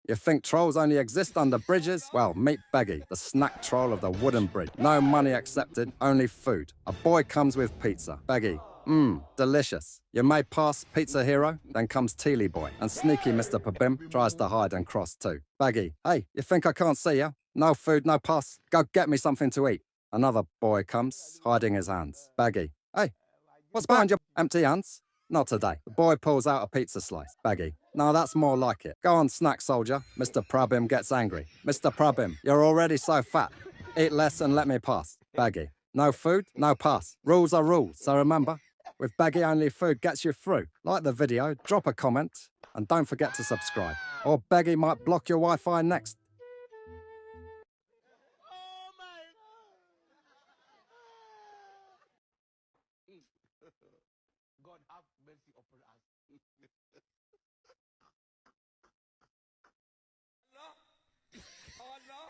You think trolls only exist under bridges? Well, meet Beggy, the snack troll of the wooden bridge. No money accepted, only food. A boy comes with pizza. Beggy, delicious. You may pass Pizza Hero, then comes Teely Boy, and sneaky Mr. Pabim tries to hide and cross too. Beggy, hey, you think I can't see you? No food, no pass. Go get me something to eat. Another boy comes, hiding his hands. Beggy, hey, what's behind your empty hands? Not today. The boy pulls out a pizza slice. Beggy, no, that's more like it. Go on, snack soldier. Mr. Prabim gets angry. Mr. Prabim, you're already so fat. Eat less and let me pass. Beggy, no food, no pass. Rules are rules, so remember, with Beggy only food gets you through. Like the video, drop a comment, and don't forget to subscribe. Or Beggy might block your Wi-Fi next. God have mercy upon us. Allah.